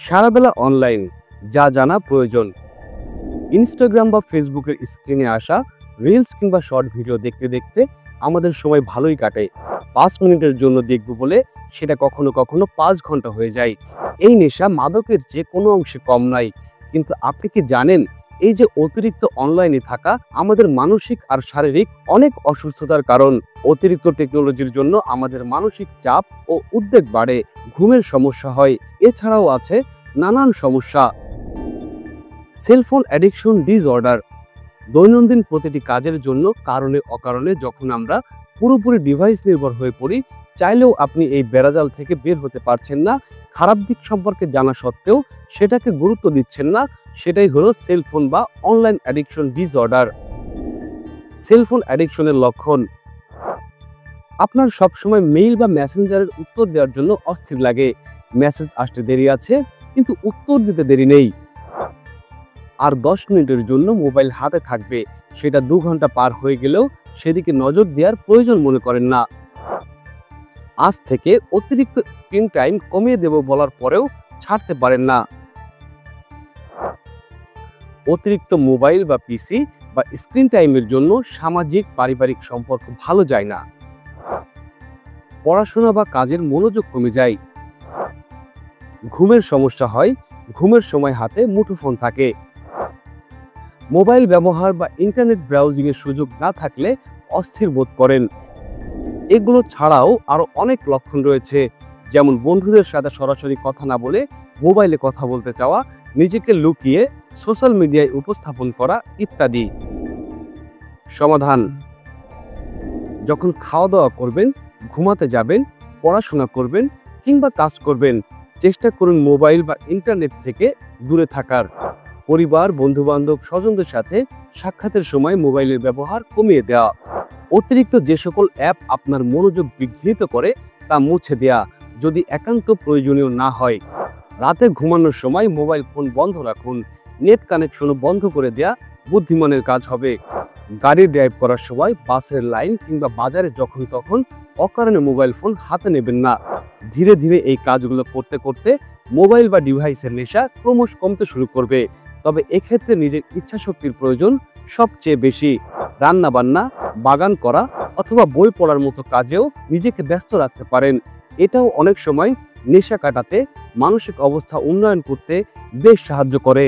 সারাবেলা online, যা জানা প্রয়োজন। ইনস্টাগ্রাম বা ফেসবুকের স্ক্রিনে আসা রিলস কিংবা শর্ট ভিডিও দেখতে দেখতে আমাদের সময় ভালোই কাটে। 5 মিনিটের জন্য দেখব বলে সেটা কখনো কখনো 5 ঘন্টা হয়ে যায়। এই নেশা মাদকের চেয়ে কোনো অংশে কম নয়। কিন্তু আপনি কি জানেন, এই যে অতিরিক্ত অনলাইনে থাকা আমাদের মানসিক আর শারীরিক অনেক অসুস্থতার কারণ। অতিরিক্ত টেকনোলজির জন্য আমাদের মানসিক চাপ ও উদ্বেগ বাড়ে, ঘুমের সমস্যা হয়, এছাড়াও আছে নানান সমস্যা। Cellphone addiction disorder. দৈনন্দিন প্রতিটি কাজের জন্য কারণে অকারণে যখন আমরা পুরোপুরি ডিভাইস নির্ভর হয়ে পড়ি, চাইলেও আপনি এই বেড়াজাল থেকে বের হতে পারছেন না। খারাপ দিক সম্পর্কে জানা সত্ত্বেও সেটাকে গুরুত্ব দিচ্ছেন না, সেটাই হলো সেলফোন বা অনলাইন অ্যাডিকশন ডিসঅর্ডার। সেলফোন অ্যাডিকশনের লক্ষণ: আপনার সবসময় মেইল বা মেসেঞ্জারের উত্তর দেওয়ার জন্য অস্থির লাগে। মেসেজ আসতে দেরি আছে কিন্তু উত্তর দিতে দেরি নেই। আর 10 মিনিটের জন্য মোবাইল হাতে থাকবে, সেটা 2 ঘন্টা পার হয়ে গেলেও সেদিকে নজর দেওয়ার প্রয়োজন মনে করেন না। আজ থেকে অতিরিক্ত স্ক্রিন টাইম কমিয়ে দেব বলার পরেও ছাড়তে পারেন না। অতিরিক্ত মোবাইল বা পিসি বা স্ক্রিন টাইমের জন্য সামাজিক পারিবারিক সম্পর্ক ভালো যায় না। পড়াশোনা বা কাজের মনোযোগ কমে যায়। ঘুমের সমস্যা হয়, ঘুমের সময় হাতে মুঠোফোন থাকে। মোবাইল ব্যবহার বা ইন্টারনেট ব্রাউজিং এর সুযোগ না থাকলে অস্থির বোধ করেন। এগুলো ছাড়াও আরো অনেক লক্ষণ রয়েছে, যেমন বন্ধুদের সাথে সরাসরি কথা না বলে মোবাইলে কথা বলতে চাওয়া, নিজেকে লুকিয়ে সোশ্যাল মিডিয়ায় উপস্থাপন করা ইত্যাদি। সমাধান: যখন খাওয়া দাওয়া করবেন, ঘুমাতে যাবেন, পড়াশোনা করবেন কিংবা কাজ করবেন, চেষ্টা করুন মোবাইল বা ইন্টারনেট থেকে দূরে থাকার। পরিবার, বন্ধুবান্ধব, স্বজনদের সাথে সাক্ষাতের সময় মোবাইলের ব্যবহার কমিয়ে দেওয়া। অতিরিক্ত যে সকল অ্যাপ আপনার মনোযোগ বিঘ্নিত করে তা মুছে দেওয়া, যদি একান্ত প্রয়োজনীয় না হয়। রাতে ঘুমানোর সময় মোবাইল ফোন বন্ধ রাখুন, নেট কানেকশনও বন্ধ করে দেওয়া বুদ্ধিমানের কাজ হবে। গাড়ি ড্রাইভ করার সময় বাসের লাইন কিংবা বাজারে যখন তখন অকারণে মোবাইল ফোন হাতে নেবেন না। ধীরে ধীরে এই কাজগুলো করতে করতে মোবাইল বা ডিভাইসের নেশা ক্রমশ কমতে শুরু করবে। তবে এক্ষেত্রে নিজের ইচ্ছাশক্তির প্রয়োজন সবচেয়ে বেশি। রান্না বান্না, বাগান করা অথবা বই পড়ার মতো কাজেও নিজেকে ব্যস্ত রাখতে পারেন। এটাও অনেক সময় নেশা কাটাতে, মানসিক অবস্থা উন্নয়ন করতে বেশ সাহায্য করে।